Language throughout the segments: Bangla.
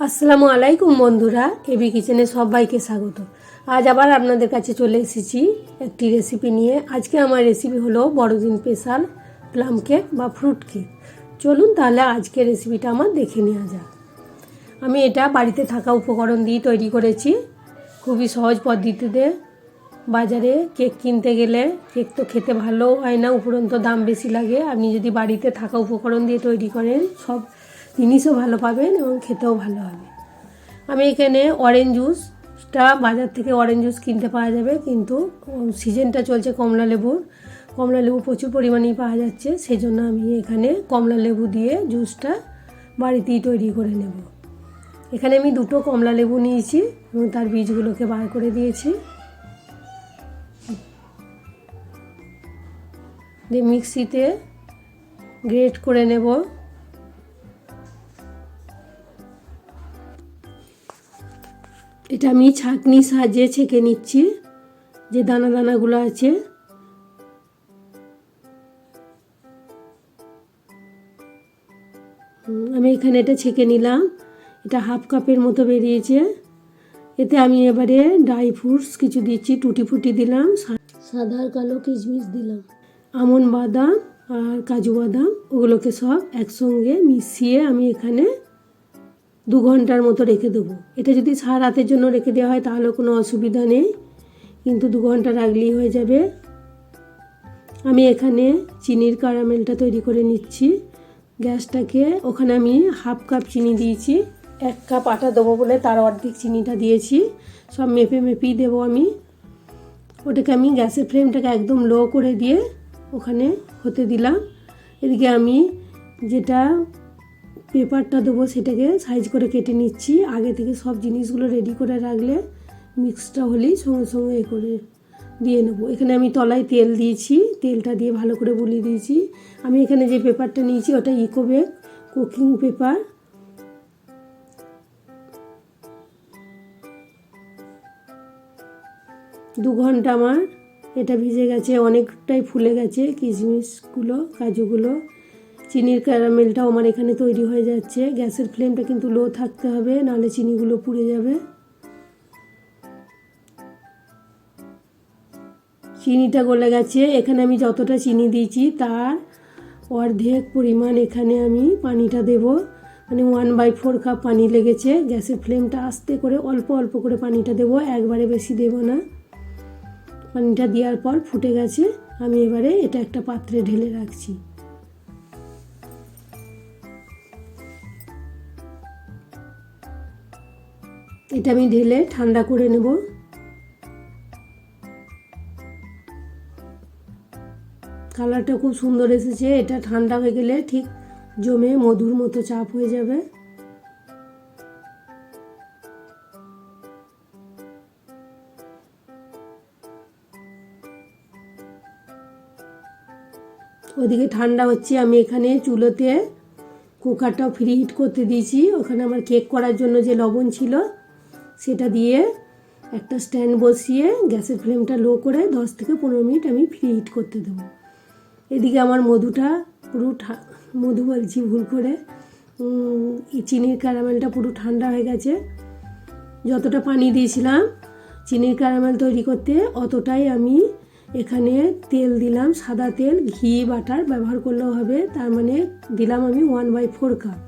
আসসালামু আলাইকুম বন্ধুরা, এবি কিচেনে সবাইকে স্বাগত। আজ আবার আপনাদের কাছে চলে এসেছি একটি রেসিপি নিয়ে। আজকে আমার রেসিপি হলো বড়দিন স্পেশাল প্লাম কেক বা ফ্রুট কেক। চলুন তাহলে আজকে রেসিপিটা আমার দেখে নেওয়া যাক। আমি এটা বাড়িতে থাকা উপকরণ দিয়ে তৈরি করেছি, খুবই সহজ পদ্ধতিতে। বাজারে কেক কিনতে গেলে কেক তো খেতে ভালো হয় না, উপরন্ত দাম বেশি লাগে। আপনি যদি বাড়িতে থাকা উপকরণ দিয়ে তৈরি করেন, সব জিনিসও ভালো পাবেন এবং খেতেও ভালো হবে। আমি এখানে অরেঞ্জ জুসটা বাজার থেকে অরেঞ্জ জুস কিনতে পাওয়া যাবে, কিন্তু সিজনটা চলছে কমলা লেবু প্রচুর পরিমাণেই পাওয়া যাচ্ছে, সেই জন্য আমি এখানে কমলা লেবু দিয়ে জুসটা বাড়িতেই তৈরি করে নেব। এখানে আমি 2টো কমলা লেবু নিয়েছি এবং তার বীজগুলোকে বার করে দিয়েছি। দিয়ে মিক্সিতে গ্রেট করে নেব। এটা আমি ছাঁকনির সাহায্যে ছেঁকে নিচ্ছি যে দানা দানাগুলো আছে। আমি এখানে এটা ছেঁকে নিলাম। এটা হাফ কাপের মতো বেরিয়েছে। এতে আমি এবারে ড্রাই ফ্রুটস কিছু দিচ্ছি, টুটি ফুটি দিলাম, সাদা আর কালো কিশমিশ দিলাম, আমন্ড বাদাম আর কাজু বাদাম, ওগুলোকে সব একসঙ্গে মিশিয়ে আমি এখানে 2 ঘন্টার মতো রেখে দেবো। এটা যদি সারা রাতের জন্য রেখে দেওয়া হয় তাহলে কোনো অসুবিধা নেই, কিন্তু 2 ঘন্টা রাখলেই হয়ে যাবে। আমি এখানে চিনির ক্যারামেলটা তৈরি করে নিচ্ছি। গ্যাসটাকে ওখানে আমি হাফ কাপ চিনি দিয়েছি, 1 কাপ আটা দেবো বলে তার অর্ধেক চিনিটা দিয়েছি। সব মেপেই দেবো আমি। ওটাকে আমি গ্যাসের ফ্লেমটাকে একদম লো করে দিয়ে ওখানে হতে দিলাম। এদিকে আমি যেটা পেপারটা দেবো সেটাকে সাইজ করে কেটে নিচ্ছি। আগে থেকে সব জিনিসগুলো রেডি করে রাখলে মিক্সটা হলেই সঙ্গে সঙ্গে করে দিয়ে নেবো। এখানে আমি তলায় তেল দিয়েছি, তেলটা দিয়ে ভালো করে বুলিয়ে দিয়েছি। আমি এখানে যে পেপারটা নিয়েছি ওটা ইকোবেক কুকিং পেপার। দু ঘন্টা আমার এটা ভিজে গেছে, অনেকটাই ফুলে গেছে কিশমিশগুলো, কাজুগুলো। চিনির ক্যারামেলটাও আমার এখানে তৈরি হয়ে যাচ্ছে। গ্যাসের ফ্লেমটা কিন্তু লো থাকতে হবে, নাহলে চিনিগুলো পুড়ে যাবে। চিনিটা গলে গেছে। এখানে আমি যতটা চিনি দিয়েছি তার অর্ধেক পরিমাণ এখানে আমি পানিটা দেব, মানে 1/4 কাপ পানি লেগেছে। গ্যাসের ফ্লেমটা আস্তে করে অল্প অল্প করে পানিটা দেব, একবারে বেশি দেব না। পানিটা দেওয়ার পর ফুটে গেছে। আমি এবারে এটা একটা পাত্রে ঢেলে রাখছি। এটা আমি ঢেলে ঠান্ডা করে নেব। কালারটা খুব সুন্দর এসেছে। এটা ঠান্ডা হয়ে গেলে ঠিক জমে মধুর মতো চাপ হয়ে যাবে। ওদিকে ঠান্ডা হচ্ছে, আমি এখানে চুলোতে কুকারটাও ফ্রি হিট করতে দিয়েছি। ওখানে আমার কেক করার জন্য যে লবণ ছিল সেটা দিয়ে একটা স্ট্যান্ড বসিয়ে গ্যাসের ফ্লেমটা লো করে 10 থেকে 15 মিনিট আমি ফ্রি হিট করতে দেবো। এদিকে আমার মধুটা পুরো মধু বলছি ভুল করে, চিনির ক্যারামেলটা পুরো ঠান্ডা হয়ে গেছে। যতটা পানি দিয়েছিলাম চিনির ক্যারামেল তৈরি করতে অতটাই আমি এখানে তেল দিলাম, সাদা তেল, ঘি বাটার ব্যবহার করলেও হবে। তার মানে দিলাম আমি 1/4 কাপ।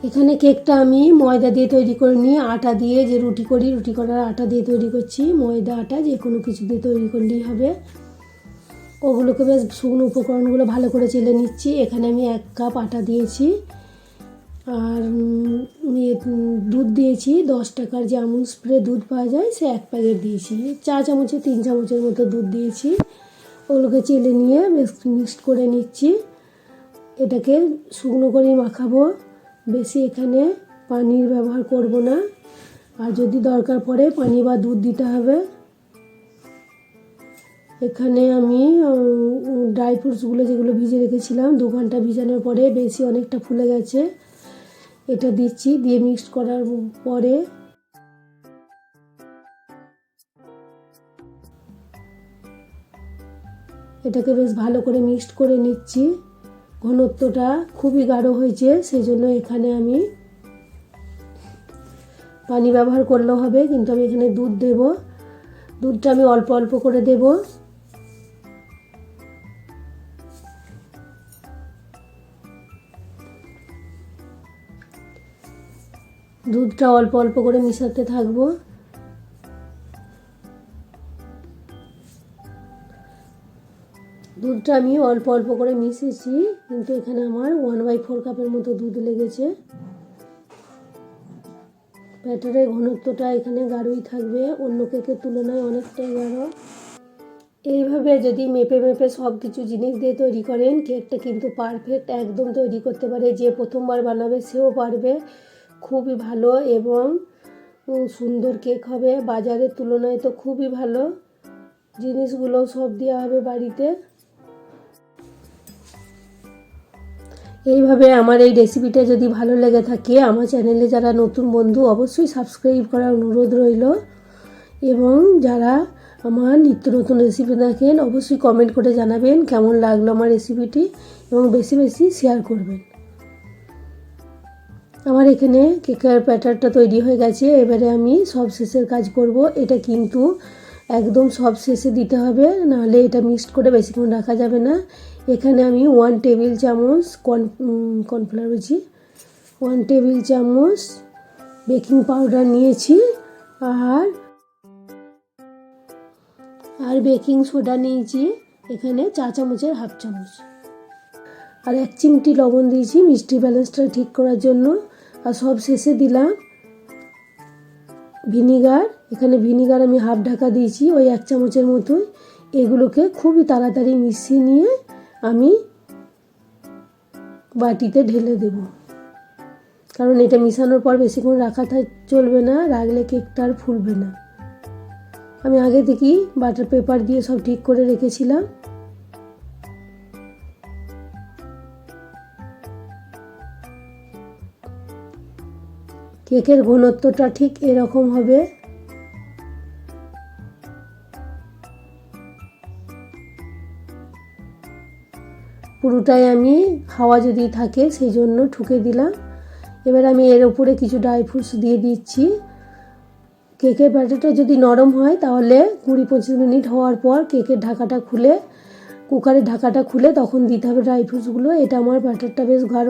এখানে কেকটা আমি ময়দা দিয়ে তৈরি করে নিয়ে আটা দিয়ে, যে রুটি করার আটা দিয়ে তৈরি করছি। ময়দা আটা যে কোনো কিছু দিয়ে তৈরি করলেই হবে। ওগুলোকে বেশ শুকনো উপকরণগুলো ভালো করে চেলে নিচ্ছি। এখানে আমি 1 কাপ আটা দিয়েছি আর দুধ দিয়েছি। 10 টাকার যে আমুল স্প্রে দুধ পাওয়া যায় সে 1 প্যাকেট দিয়েছি। 4 চামচে 3 চামচের মতো দুধ দিয়েছি। ওগুলোকে চেলে নিয়ে বেশ মিক্সড করে নিচ্ছি। এটাকে শুকনো করেই মাখাবো, বেশি এখানে পানির ব্যবহার করব না। আর যদি দরকার পড়ে পানি বা দুধ দিতে হবে। এখানে আমি ড্রাই ফ্রুটসগুলো যেগুলো ভিজে রেখেছিলাম 2 ঘন্টা ভিজানোর পরে বেশি অনেকটা ফুলে গেছে, এটা দিচ্ছি। দিয়ে মিক্সড করার পরে এটাকে বেশ ভালো করে মিক্সড করে নিচ্ছি। ঘনত্বটা খুবই গাঢ় হয়েছে, সেই জন্য এখানে আমি পানি ব্যবহার করলেও হবে, কিন্তু আমি এখানে দুধ দেব। দুধটা আমি অল্প অল্প করে দেব। দুধটা অল্প অল্প করে মিশাতে থাকবো। দুধটা আমি অল্প অল্প করে মিশিয়েছি, কিন্তু এখানে আমার 1/4 কাপের মতো দুধ লেগেছে। ব্যাটারের ঘনত্বটা এখানে গাঢ়ই থাকবে, অন্য কেকের তুলনায় অনেকটাই গাঢ়। এইভাবে যদি মেপে মেপে সব কিছু জিনিস দিয়ে তৈরি করেন, কেকটা কিন্তু পারফেক্ট একদম তৈরি করতে পারে। যে প্রথমবার বানাবে সেও পারবে। খুবই ভালো এবং সুন্দর কেক হবে। বাজারের তুলনায় তো খুবই ভালো। জিনিসগুলো সব দেওয়া হবে বাড়িতে। এইভাবে আমার এই রেসিপিটা যদি ভালো লেগে থাকে, আমার চ্যানেলে যারা নতুন বন্ধু অবশ্যই সাবস্ক্রাইব করার অনুরোধ রইল, এবং যারা আমার নিত্য নতুন রেসিপি দেখেন অবশ্যই কমেন্ট করে জানাবেন কেমন লাগলো আমার রেসিপিটি, এবং বেশি বেশি শেয়ার করবেন। আমার এখানে কেকের ব্যাটারটা তৈরি হয়ে গেছে। এবারে আমি সব শেষের কাজ করব। এটা কিন্তু একদম সব শেষে দিতে হবে, নাহলে এটা মিক্সড করে বেশিক্ষণ রাখা যাবে না। এখানে আমি 1 টেবিল চামচ কর্নফ্লাওয়ার বলছি 1 টেবিল চামচ বেকিং পাউডার নিয়েছি, আর বেকিং সোডা নিয়েছি এখানে 4 চামচের 1/2 চামচ, আর 1 চিমটি লবণ দিয়েছি মিষ্টি ব্যালেন্সটা ঠিক করার জন্য। আর সব শেষে দিলাম ভিনিগার। এখানে ভিনিগার আমি 1/2 ঢাকা দিয়েছি, ওই 1 চামচের মতোই। এগুলোকে খুবই তাড়াতাড়ি মিশিয়ে নিয়ে আমি বাটিতে ঢেলে দেব, কারণ এটা মিশানোর পর বেশিক্ষণ রাখা চলবে না, রাখলে কেকটা আর ফুলবে না। আমি আগে থেকেই বাটার পেপার দিয়ে সব ঠিক করে রেখেছিলাম। কেকের ঘনত্বটা ঠিক এরকম হবে। পুরোটাই আমি হাওয়া যদি থাকে সেই জন্য ঠুকে দিলাম। এবার আমি এর উপরে কিছু ড্রাই ফ্রুটস দিয়ে দিচ্ছি। কেকের ব্যাটারটা যদি নরম হয় তাহলে 20-25 মিনিট হওয়ার পর কেকের ঢাকাটা খুলে, কুকারের ঢাকাটা খুলে তখন দিতে হবে ড্রাই ফ্রুটসগুলো। এটা আমার ব্যাটারটা বেশ গাঢ়,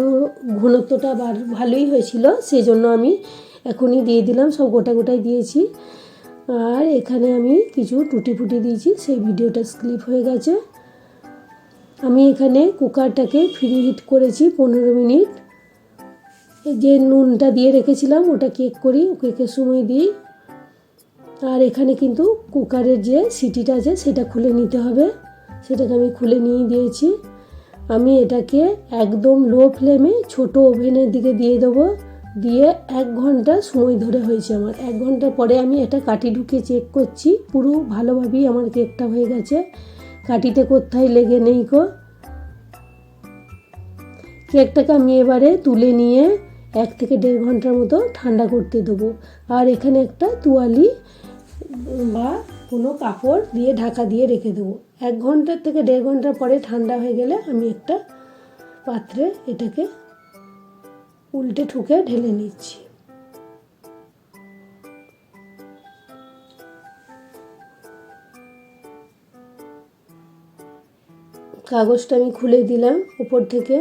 ঘনত্বটা ভালোই হয়েছিল, সেই জন্য আমি এখনই দিয়ে দিলাম। সব গোটা গোটাই দিয়েছি। আর এখানে আমি কিছু টুটি ফুটি দিয়েছি, সেই ভিডিওটা স্কিপ হয়ে গেছে। আমি এখানে কুকারটাকে ফ্রি হিট করেছি 15 মিনিট। যে নুনটা দিয়ে রেখেছিলাম ওটা কেকের সময় দিই। আর এখানে কিন্তু কুকারের যে সিটিটা আছে সেটা খুলে নিতে হবে, সেটাকে আমি খুলে নিয়ে দিয়েছি। আমি এটাকে একদম লো ফ্লেমে ছোট ওভেনের দিকে দিয়ে দেবো। দিয়ে 1 ঘন্টা সময় ধরে হয়েছে আমার। 1 ঘন্টা পরে আমি এটা কাঠি ঢুকে চেক করছি, পুরো ভালোভাবেই আমার কেকটা হয়ে গেছে। কাঠিতে কোথায় লেগে নেই গো। কেকটাকে আমি এবারে তুলে নিয়ে 1 থেকে 1.5 ঘন্টার মতো ঠান্ডা করতে দেবো। আর এখানে একটা তোয়ালি বা কোনো কাপড় দিয়ে ঢাকা দিয়ে রেখে দেবো। 1 ঘন্টার থেকে 1.5 ঘন্টা পরে ঠান্ডা হয়ে গেলে আমি একটা পাত্রে এটাকে উল্টে ঠুকে ঢেলে নিচ্ছি। কাগজটা আমি খুলে দিলাম উপর থেকে।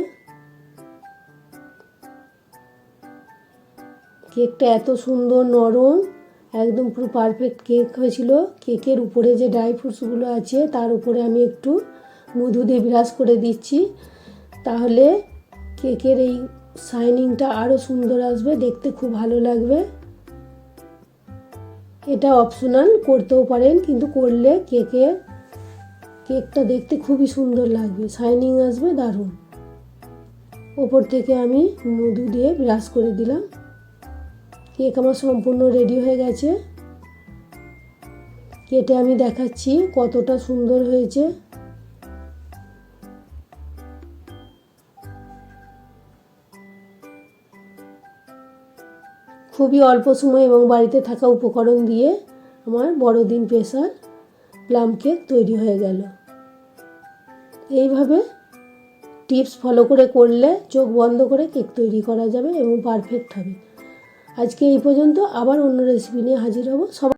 কেকটা এত সুন্দর নরম, একদম পুরো পারফেক্ট কেক হয়েছিল। কেকের উপরে যে ড্রাই ফ্রুটসগুলো আছে তার উপরে আমি একটু মধু দিয়ে ব্রাশ করে দিচ্ছি, তাহলে কেকের এই শাইনিংটা আরও সুন্দর আসবে, দেখতে খুব ভালো লাগবে। এটা অপশনাল, করতেও পারেন, কিন্তু করলে কেকটা দেখতে খুবই সুন্দর লাগবে, শাইনিং আসবে দারুণ। ওপর থেকে আমি মধু দিয়ে ব্রাশ করে দিলাম। কেক আমার সম্পূর্ণ রেডি হয়ে গেছে। কেটে আমি দেখাচ্ছি কতটা সুন্দর হয়েছে। খুবই অল্প সময় এবং বাড়িতে থাকা উপকরণ দিয়ে আমার বড়দিন স্পেশাল প্লাম কেক তৈরি হয়ে গেল। এইভাবে টিপস ফলো করে করলে চোখ বন্ধ করে কেক তৈরি করা যাবে এবং পারফেক্ট হবে। আজকে এই পর্যন্ত, আবার অন্য রেসিপি নিয়ে হাজির হব। সবাই